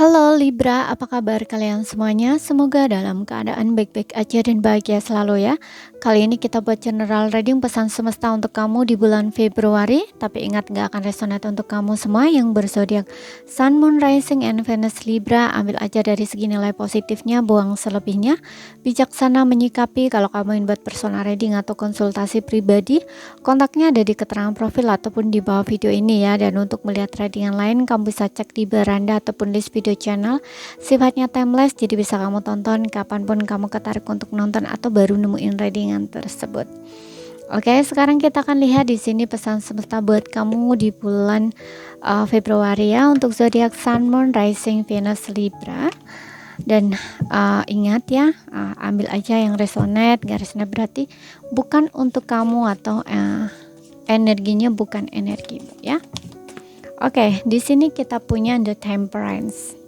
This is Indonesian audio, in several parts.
Halo Libra, apa kabar kalian semuanya? Semoga dalam keadaan baik-baik aja dan bahagia selalu ya. Kali ini kita buat general reading pesan semesta untuk kamu di bulan Februari. Tapi ingat gak akan resonate untuk kamu semua yang berzodiak Sun, Moon, Rising, and Venus Libra. Ambil aja dari segi nilai positifnya, buang selebihnya. Bijaksana menyikapi. Kalau kamu ingin buat personal reading atau konsultasi pribadi, kontaknya ada di keterangan profil ataupun di bawah video ini ya. Dan untuk melihat reading yang lain, kamu bisa cek di beranda ataupun list video channel. Sifatnya timeless, jadi bisa kamu tonton kapanpun kamu ketarik untuk nonton atau baru nemuin readingan tersebut. Oke, sekarang kita akan lihat di sini pesan semesta buat kamu di bulan Februari ya, untuk zodiak Sun, Moon, Rising, Venus Libra. Dan ingat ya, ambil aja yang resonate. Gak resonate berarti bukan untuk kamu atau energinya bukan energimu ya. Oke, di sini kita punya The Temperance.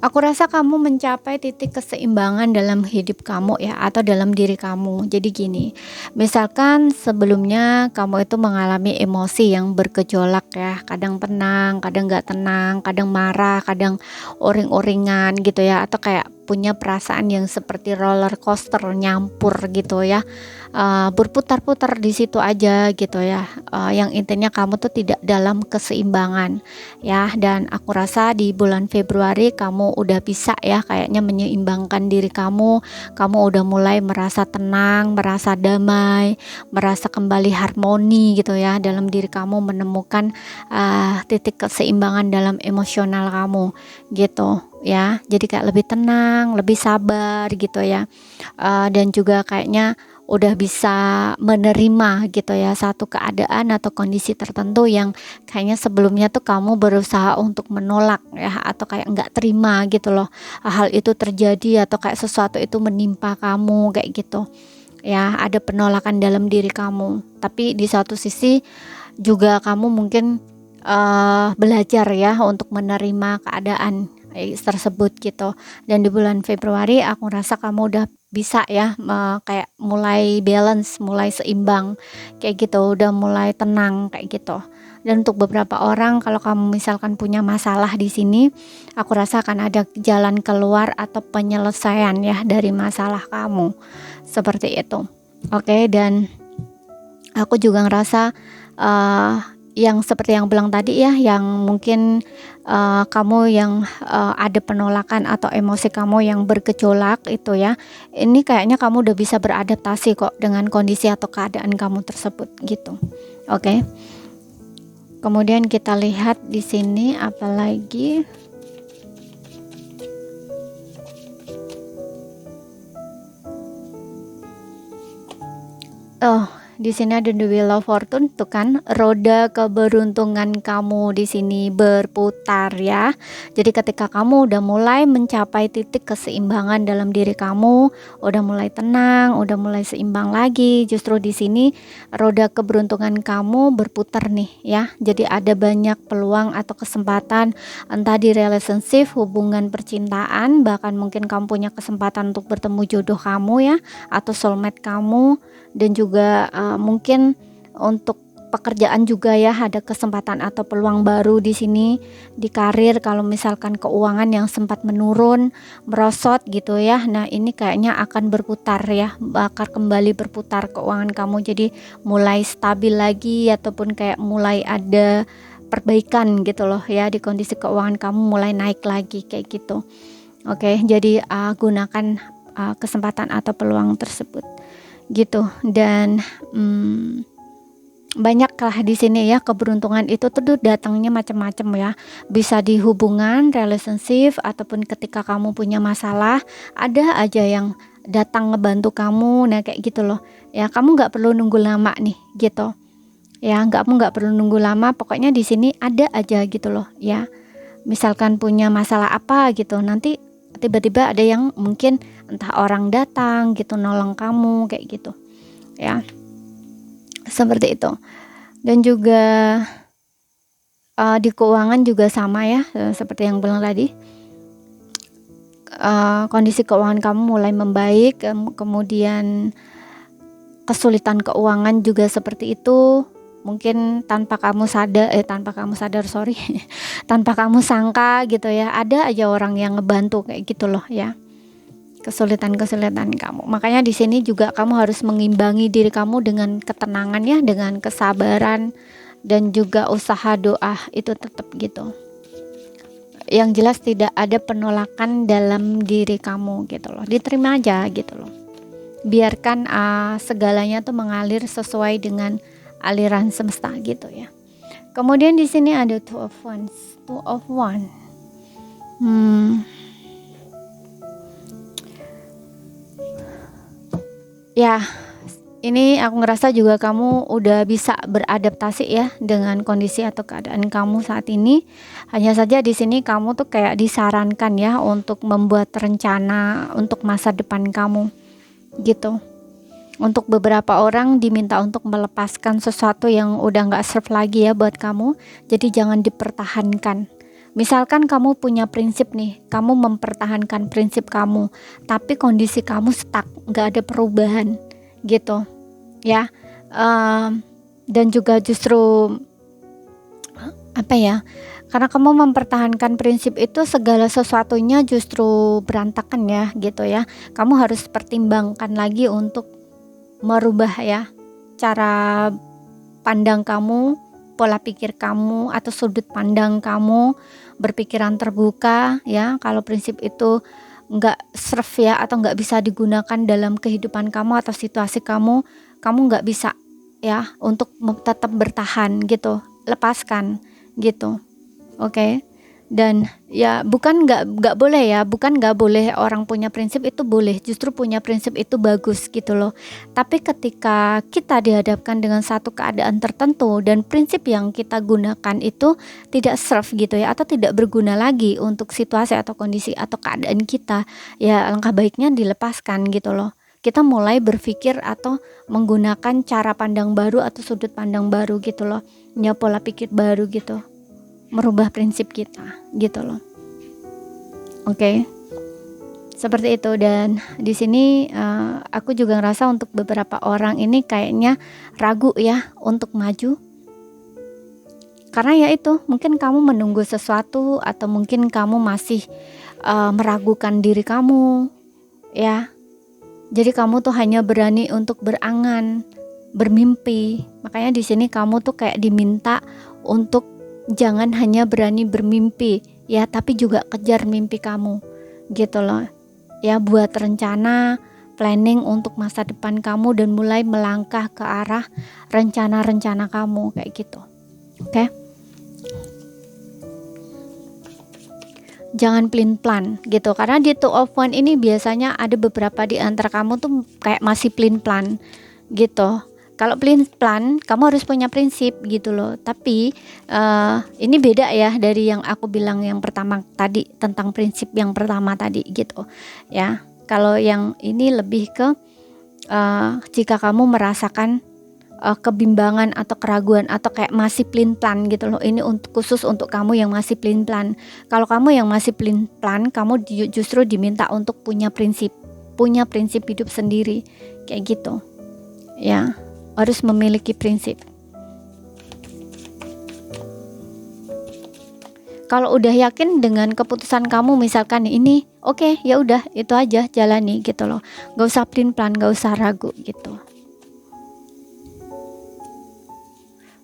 Aku rasa kamu mencapai titik keseimbangan dalam hidup kamu ya, atau dalam diri kamu. Jadi gini, misalkan sebelumnya kamu itu mengalami emosi yang bergejolak ya, kadang tenang, kadang nggak tenang, kadang marah, kadang uring-uringan gitu ya, atau kayak punya perasaan yang seperti roller coaster nyampur gitu ya, berputar-putar di situ aja gitu ya. Yang intinya kamu tuh tidak dalam keseimbangan ya, dan aku rasa di bulan Februari kamu udah bisa ya kayaknya menyeimbangkan diri kamu. Kamu udah mulai merasa tenang, merasa damai, merasa kembali harmoni gitu ya dalam diri kamu, menemukan titik keseimbangan dalam emosional kamu gitu ya. Jadi kayak lebih tenang, lebih sabar gitu ya. Dan juga kayaknya udah bisa menerima gitu ya satu keadaan atau kondisi tertentu yang kayaknya sebelumnya tuh kamu berusaha untuk menolak ya, atau kayak nggak terima gitu loh hal itu terjadi, atau kayak sesuatu itu menimpa kamu kayak gitu ya. Ada penolakan dalam diri kamu, tapi di satu sisi juga kamu mungkin belajar ya untuk menerima keadaan tersebut gitu. Dan di bulan Februari aku rasa kamu udah bisa ya kayak mulai balance, mulai seimbang kayak gitu, udah mulai tenang kayak gitu. Dan untuk beberapa orang, kalau kamu misalkan punya masalah di sini, aku rasa akan ada jalan keluar atau penyelesaian ya dari masalah kamu seperti itu. Oke, dan aku juga ngerasa yang seperti yang bilang tadi ya, yang mungkin kamu yang ada penolakan atau emosi kamu yang bergejolak itu ya, ini kayaknya kamu udah bisa beradaptasi kok dengan kondisi atau keadaan kamu tersebut gitu. Oke. Kemudian kita lihat di sini apalagi. Di sini ada The Wheel of Fortune tuh kan, roda keberuntungan kamu di sini berputar ya. Jadi ketika kamu udah mulai mencapai titik keseimbangan dalam diri kamu, udah mulai tenang, udah mulai seimbang lagi, justru di sini roda keberuntungan kamu berputar nih ya. Jadi ada banyak peluang atau kesempatan, entah di relationship, hubungan percintaan, bahkan mungkin kamu punya kesempatan untuk bertemu jodoh kamu ya, atau soulmate kamu. Dan juga mungkin untuk pekerjaan juga ya, ada kesempatan atau peluang baru di sini di karir. Kalau misalkan keuangan yang sempat menurun, merosot gitu ya, nah ini kayaknya akan berputar ya, bakal kembali berputar keuangan kamu, jadi mulai stabil lagi ataupun kayak mulai ada perbaikan gitu loh ya, di kondisi keuangan kamu mulai naik lagi kayak gitu. Oke, jadi gunakan kesempatan atau peluang tersebut gitu. Dan banyaklah di sini ya, keberuntungan itu tuh datangnya macam-macam ya, bisa di hubungan, relationship, ataupun ketika kamu punya masalah ada aja yang datang ngebantu kamu. Nah kayak gitu loh ya, kamu nggak perlu nunggu lama nih gitu ya, kamu nggak perlu nunggu lama, pokoknya di sini ada aja gitu loh ya. Misalkan punya masalah apa gitu, nanti tiba-tiba ada yang mungkin entah orang datang gitu nolong kamu kayak gitu ya, seperti itu. Dan juga di keuangan juga sama ya, seperti yang bilang tadi, kondisi keuangan kamu mulai membaik, kemudian kesulitan keuangan juga seperti itu mungkin tanpa kamu sadar sorry tanpa kamu sangka gitu ya, ada aja orang yang ngebantu kayak gitu loh ya, kesulitan-kesulitan kamu. Makanya di sini juga kamu harus mengimbangi diri kamu dengan ketenangan ya, dengan kesabaran dan juga usaha doa itu tetap gitu. Yang jelas tidak ada penolakan dalam diri kamu gitu loh, diterima aja gitu loh. Biarkan segalanya tuh mengalir sesuai dengan aliran semesta gitu ya. Kemudian di sini ada two of one. Ya, ini aku ngerasa juga kamu udah bisa beradaptasi ya dengan kondisi atau keadaan kamu saat ini. Hanya saja di sini kamu tuh kayak disarankan ya untuk membuat rencana untuk masa depan kamu gitu. Untuk beberapa orang diminta untuk melepaskan sesuatu yang udah gak serve lagi ya buat kamu. Jadi jangan dipertahankan. Misalkan kamu punya prinsip nih, kamu mempertahankan prinsip kamu, tapi kondisi kamu stuck, gak ada perubahan gitu ya. Dan juga justru apa ya, karena kamu mempertahankan prinsip itu, segala sesuatunya justru berantakan ya gitu ya. Kamu harus pertimbangkan lagi untuk merubah ya cara pandang kamu, pola pikir kamu atau sudut pandang kamu, berpikiran terbuka ya. Kalau prinsip itu nggak serve ya, atau nggak bisa digunakan dalam kehidupan kamu atau situasi kamu nggak bisa ya untuk tetap bertahan gitu, lepaskan gitu. Oke. Dan ya bukan nggak boleh ya, bukan nggak boleh orang punya prinsip itu boleh, justru punya prinsip itu bagus gitu loh. Tapi ketika kita dihadapkan dengan satu keadaan tertentu dan prinsip yang kita gunakan itu tidak serve gitu ya, atau tidak berguna lagi untuk situasi atau kondisi atau keadaan kita, ya langkah baiknya dilepaskan gitu loh. Kita mulai berpikir atau menggunakan cara pandang baru atau sudut pandang baru gitu loh, ya pola pikir baru gitu, merubah prinsip kita gitu loh. Oke. Seperti itu. Dan di sini aku juga ngerasa untuk beberapa orang ini kayaknya ragu ya untuk maju. Karena ya itu, mungkin kamu menunggu sesuatu atau mungkin kamu masih meragukan diri kamu ya. Jadi kamu tuh hanya berani untuk berangan, bermimpi. Makanya di sini kamu tuh kayak diminta untuk jangan hanya berani bermimpi ya, tapi juga kejar mimpi kamu gitu loh ya. Buat rencana, planning untuk masa depan kamu dan mulai melangkah ke arah rencana-rencana kamu kayak gitu. Oke. Jangan plan gitu, karena di two of one ini biasanya ada beberapa di antara kamu tuh kayak masih plan gitu. Kalau plan kamu harus punya prinsip gitu loh. Tapi ini beda ya dari yang aku bilang yang pertama tadi, tentang prinsip yang pertama tadi gitu ya. Kalau yang ini lebih ke jika kamu merasakan kebimbangan atau keraguan atau kayak masih plan gitu loh. Ini khusus untuk kamu yang masih plan. Kalau kamu yang masih plan, kamu justru diminta untuk punya prinsip hidup sendiri kayak gitu ya. Harus memiliki prinsip. Kalau udah yakin dengan keputusan kamu, misalkan ini oke, ya udah itu aja, jalani gitu loh. Gak usah plan, gak usah ragu gitu.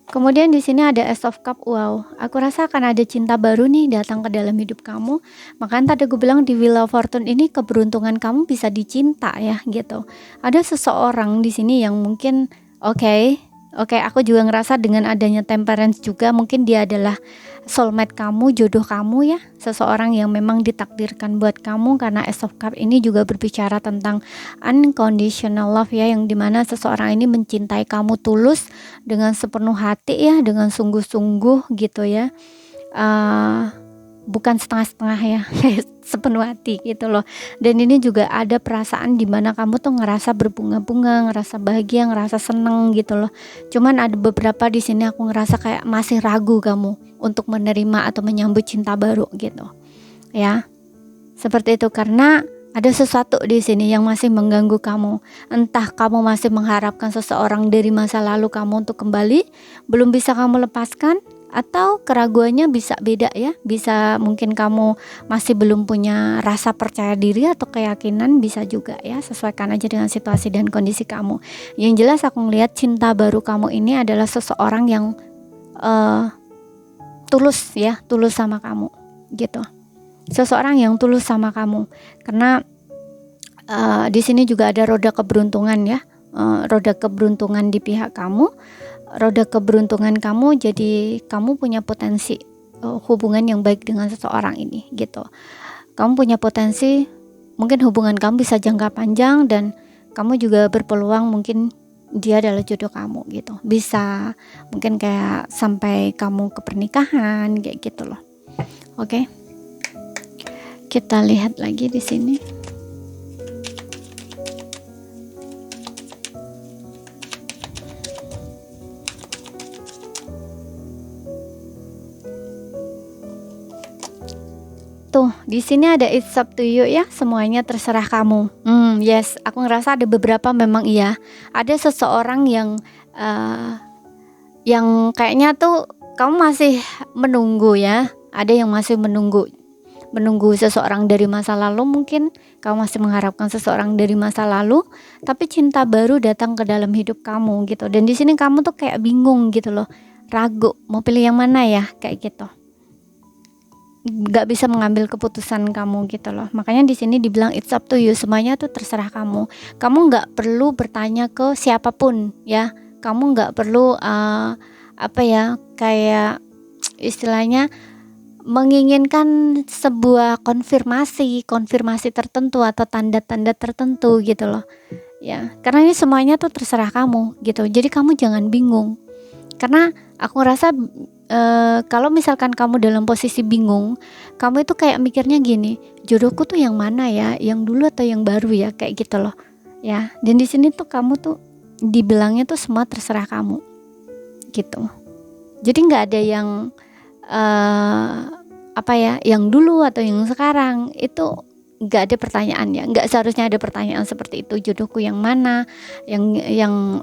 Kemudian di sini ada Ace of Cup. Wow, aku rasa akan ada cinta baru nih datang ke dalam hidup kamu. Makanya tadi gue bilang di Wheel of Fortune ini keberuntungan kamu bisa dicinta ya gitu. Ada seseorang di sini yang mungkin Oke, aku juga ngerasa dengan adanya Temperance juga mungkin dia adalah soulmate kamu, jodoh kamu ya, seseorang yang memang ditakdirkan buat kamu. Karena Ace of Cup ini juga berbicara tentang unconditional love ya, yang dimana seseorang ini mencintai kamu tulus dengan sepenuh hati ya, dengan sungguh-sungguh gitu ya. Bukan setengah-setengah ya, sepenuh hati gitu loh. Dan ini juga ada perasaan dimana kamu tuh ngerasa berbunga-bunga, ngerasa bahagia, ngerasa seneng gitu loh. Cuman ada beberapa di sini aku ngerasa kayak masih ragu kamu untuk menerima atau menyambut cinta baru gitu ya. Seperti itu, karena Ada sesuatu di sini yang masih mengganggu kamu. Entah kamu masih mengharapkan seseorang dari masa lalu kamu untuk kembali, belum bisa kamu lepaskan, atau keraguannya bisa beda ya. Bisa mungkin kamu masih belum punya rasa percaya diri atau keyakinan, bisa juga ya. Sesuaikan aja dengan situasi dan kondisi kamu. Yang jelas aku ngelihat cinta baru kamu ini adalah seseorang yang tulus ya, tulus sama kamu gitu. Seseorang yang tulus sama kamu, karena di sini juga ada roda keberuntungan ya, roda keberuntungan di pihak kamu, roda keberuntungan kamu, jadi kamu punya potensi hubungan yang baik dengan seseorang ini gitu. Kamu punya potensi, mungkin hubungan kamu bisa jangka panjang, dan kamu juga berpeluang mungkin dia adalah jodoh kamu gitu, bisa mungkin kayak sampai kamu ke pernikahan kayak gitu loh. Oke. Kita lihat lagi di sini. Tuh, di sini ada it's up to you ya, semuanya terserah kamu. Yes, aku ngerasa ada beberapa memang iya. Ada seseorang yang kayaknya tuh kamu masih menunggu ya. Ada yang masih menunggu seseorang dari masa lalu, mungkin kamu masih mengharapkan seseorang dari masa lalu, tapi cinta baru datang ke dalam hidup kamu gitu. Dan di sini kamu tuh kayak bingung gitu loh, ragu mau pilih yang mana ya, kayak gitu, nggak bisa mengambil keputusan kamu gitu loh. Makanya di sini dibilang it's up to you, semuanya tuh terserah kamu. Kamu nggak perlu bertanya ke siapapun ya, kamu nggak perlu apa ya, kayak istilahnya menginginkan sebuah konfirmasi tertentu atau tanda-tanda tertentu gitu loh ya, karena ini semuanya tuh terserah kamu gitu. Jadi kamu jangan bingung, karena aku ngerasa kalau misalkan kamu dalam posisi bingung, kamu itu kayak mikirnya gini, jodohku tuh yang mana ya, yang dulu atau yang baru ya, kayak gitu loh ya. Dan di sini tuh kamu tuh dibilangnya tuh semua terserah kamu gitu. Jadi nggak ada yang apa ya, yang dulu atau yang sekarang, itu nggak ada pertanyaannya, nggak seharusnya ada pertanyaan seperti itu, jodohku yang mana, yang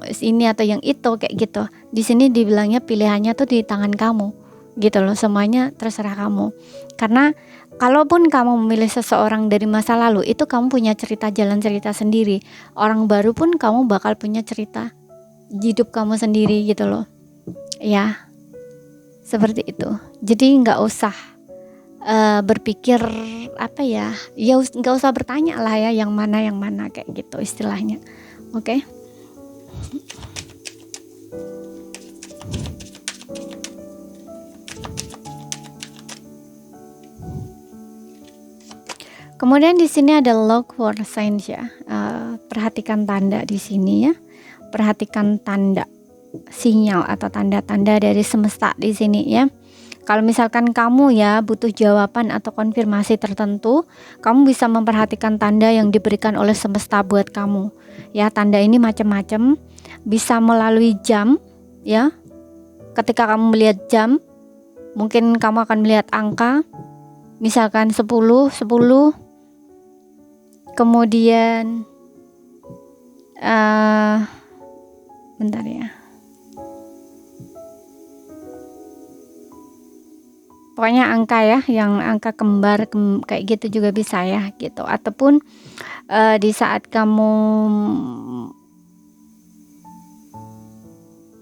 ini atau yang itu, kayak gitu. Di sini dibilangnya pilihannya tuh di tangan kamu gitu loh, semuanya terserah kamu. Karena kalaupun kamu memilih seseorang dari masa lalu, itu kamu punya cerita, jalan cerita sendiri. Orang baru pun kamu bakal punya cerita hidup kamu sendiri gitu loh ya, seperti itu. Jadi nggak usah berpikir apa ya, nggak usah bertanya lah ya, yang mana kayak gitu istilahnya. Oke. Kemudian di sini ada look for signs ya, perhatikan tanda di sini ya, perhatikan tanda, sinyal atau tanda-tanda dari semesta di sini ya. Kalau misalkan kamu ya butuh jawaban atau konfirmasi tertentu, kamu bisa memperhatikan tanda yang diberikan oleh semesta buat kamu. Ya, tanda ini macam-macam, bisa melalui jam ya. Ketika kamu melihat jam, mungkin kamu akan melihat angka, misalkan 10, kemudian bentar ya. Pokoknya angka ya, yang angka kembar kayak gitu juga bisa ya gitu. Ataupun di saat kamu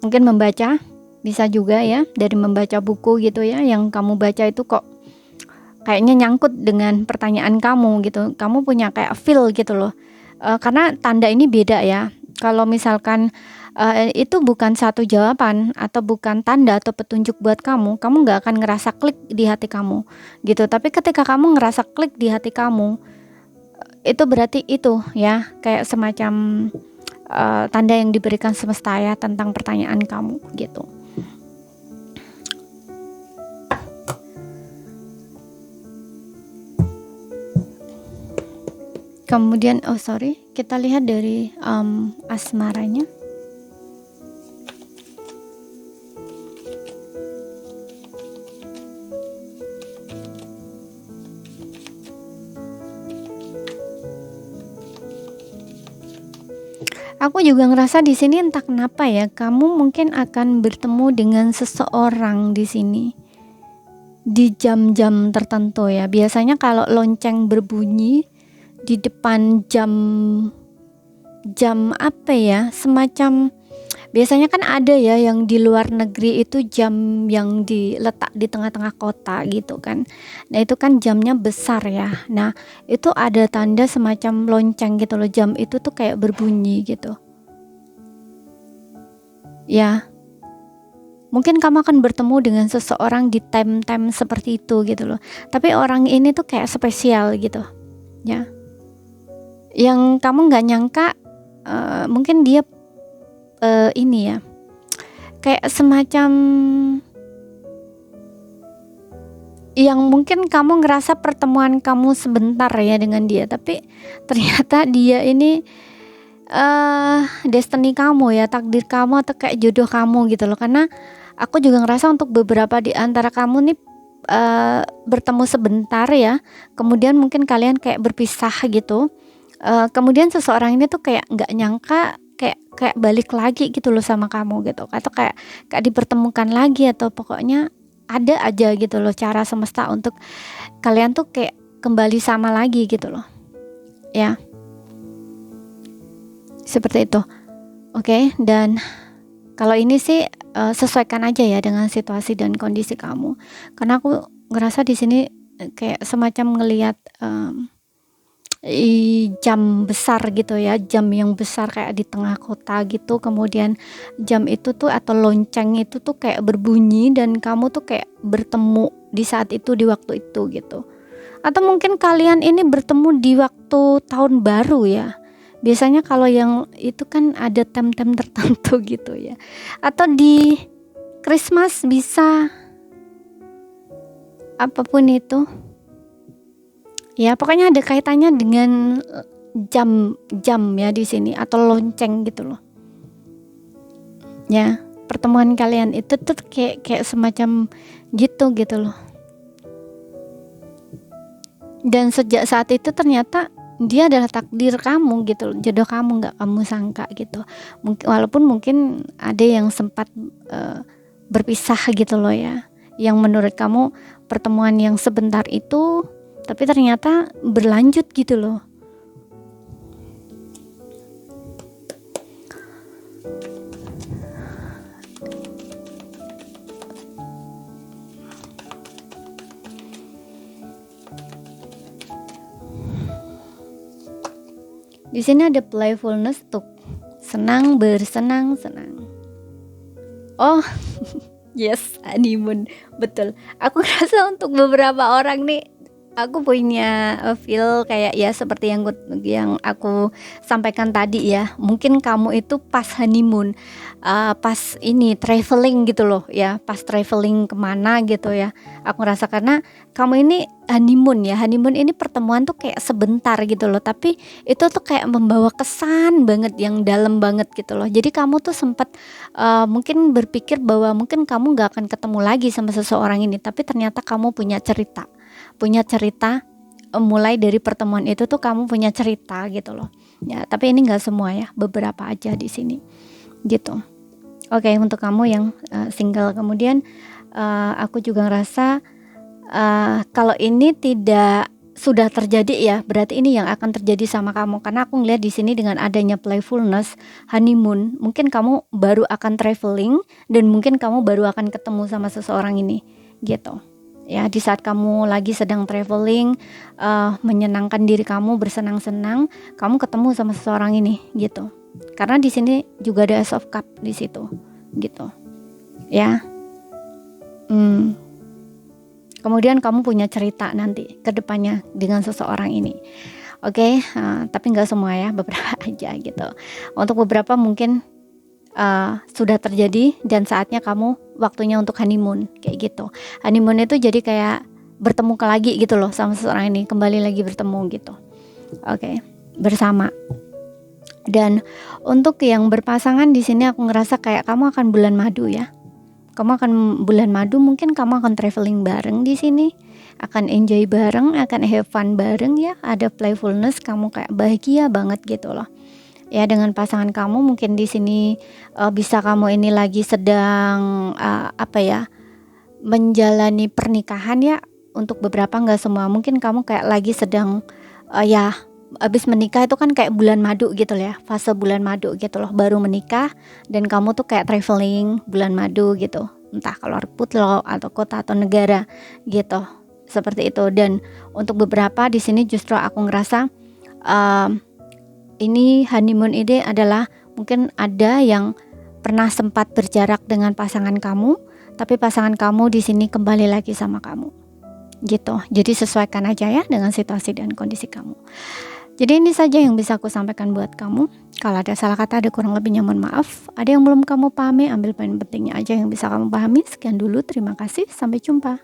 mungkin membaca, bisa juga ya, dari membaca buku gitu ya, yang kamu baca itu kok kayaknya nyangkut dengan pertanyaan kamu gitu. Kamu punya kayak feel gitu loh. Karena tanda ini beda ya. Kalau misalkan itu bukan satu jawaban atau bukan tanda atau petunjuk buat kamu nggak akan ngerasa klik di hati kamu gitu. Tapi ketika kamu ngerasa klik di hati kamu, itu berarti itu ya, kayak semacam tanda yang diberikan semesta ya tentang pertanyaan kamu gitu. Kemudian kita lihat dari asmaranya. Aku juga ngerasa di sini entah kenapa ya, kamu mungkin akan bertemu dengan seseorang di sini di jam-jam tertentu ya. Biasanya kalau lonceng berbunyi di depan jam jam apa ya, semacam biasanya kan ada ya yang di luar negeri itu jam yang diletak di tengah-tengah kota gitu kan. Nah, itu kan jamnya besar ya. Nah, itu ada tanda semacam lonceng gitu loh. Jam itu tuh kayak berbunyi gitu. Ya, mungkin kamu akan bertemu dengan seseorang di time-time seperti itu gitu loh. Tapi orang ini tuh kayak spesial gitu. Ya. Yang kamu nggak nyangka mungkin dia ini ya, kayak semacam yang mungkin kamu ngerasa pertemuan kamu sebentar ya dengan dia, tapi ternyata dia ini destiny kamu ya, takdir kamu atau kayak jodoh kamu gitu loh. Karena aku juga ngerasa untuk beberapa di antara kamu nih bertemu sebentar ya, kemudian mungkin kalian kayak berpisah gitu. Kemudian seseorang ini tuh kayak nggak nyangka kayak balik lagi gitu loh sama kamu gitu, atau kayak dipertemukan lagi, atau pokoknya ada aja gitu loh cara semesta untuk kalian tuh kayak kembali sama lagi gitu loh ya, seperti itu. Oke, dan kalau ini sih sesuaikan aja ya dengan situasi dan kondisi kamu, karena aku ngerasa di sini kayak semacam ngelihat jam besar gitu ya, jam yang besar kayak di tengah kota gitu, kemudian jam itu tuh atau lonceng itu tuh kayak berbunyi dan kamu tuh kayak bertemu di saat itu, di waktu itu gitu. Atau mungkin kalian ini bertemu di waktu tahun baru ya, biasanya kalau yang itu kan ada tem-tem tertentu gitu ya, atau di Christmas bisa, apapun itu ya, pokoknya ada kaitannya dengan jam ya di sini, atau lonceng gitu loh ya. Pertemuan kalian itu tuh kayak semacam gitu loh. Dan sejak saat itu ternyata dia adalah takdir kamu gitu loh, jodoh kamu, nggak kamu sangka gitu. Walaupun mungkin ada yang sempat berpisah gitu loh ya, yang menurut kamu pertemuan yang sebentar itu, tapi ternyata berlanjut gitu loh. Di sini ada playfulness tuh, senang, bersenang-senang. Oh, yes, honeymoon, betul. Aku rasa untuk beberapa orang nih, aku punya feel kayak ya seperti yang aku sampaikan tadi ya. Mungkin kamu itu pas honeymoon, pas ini traveling gitu loh ya, pas traveling kemana gitu ya. Aku ngerasa karena kamu ini honeymoon ya, honeymoon ini pertemuan tuh kayak sebentar gitu loh, tapi itu tuh kayak membawa kesan banget yang dalam banget gitu loh. Jadi kamu tuh sempat mungkin berpikir bahwa mungkin kamu gak akan ketemu lagi sama seseorang ini, tapi ternyata kamu punya cerita mulai dari pertemuan itu tuh kamu punya cerita gitu loh ya. Tapi ini nggak semua ya, beberapa aja di sini gitu. Oke, untuk kamu yang single, kemudian aku juga ngerasa kalau ini tidak sudah terjadi ya, berarti ini yang akan terjadi sama kamu, karena aku ngeliat di sini dengan adanya playfulness honeymoon, mungkin kamu baru akan traveling dan mungkin kamu baru akan ketemu sama seseorang ini gitu ya. Di saat kamu lagi sedang traveling, menyenangkan diri kamu, bersenang-senang, kamu ketemu sama seseorang ini gitu. Karena di sini juga ada Ace of Cup di situ gitu ya. Kemudian kamu punya cerita nanti ke depannya dengan seseorang ini. Oke, tapi nggak semua ya, beberapa aja gitu. Untuk beberapa mungkin sudah terjadi dan saatnya kamu waktunya untuk honeymoon kayak gitu. Honeymoon itu jadi kayak bertemu lagi gitu loh sama seseorang ini, kembali lagi bertemu gitu. Oke, bersama. Dan untuk yang berpasangan di sini aku ngerasa kayak kamu akan bulan madu ya. Kamu akan bulan madu, mungkin kamu akan traveling bareng di sini, akan enjoy bareng, akan have fun bareng ya. Ada playfulness, kamu kayak bahagia banget gitu loh ya dengan pasangan kamu. Mungkin di sini bisa kamu ini lagi sedang apa ya, menjalani pernikahan ya. Untuk beberapa, nggak semua, mungkin kamu kayak lagi sedang ya habis menikah itu kan kayak bulan madu gitu ya, fase bulan madu gitu loh, baru menikah dan kamu tuh kayak traveling bulan madu gitu, entah keluar pulau atau kota atau negara gitu, seperti itu. Dan untuk beberapa di sini justru aku ngerasa ini honeymoon ini adalah mungkin ada yang pernah sempat berjarak dengan pasangan kamu, tapi pasangan kamu di sini kembali lagi sama kamu gitu. Jadi sesuaikan aja ya dengan situasi dan kondisi kamu. Jadi ini saja yang bisa aku sampaikan buat kamu. Kalau ada salah kata, ada kurang lebihnya mohon maaf. Ada yang belum kamu pahami, ambil poin pentingnya aja yang bisa kamu pahami. Sekian dulu, terima kasih, sampai jumpa.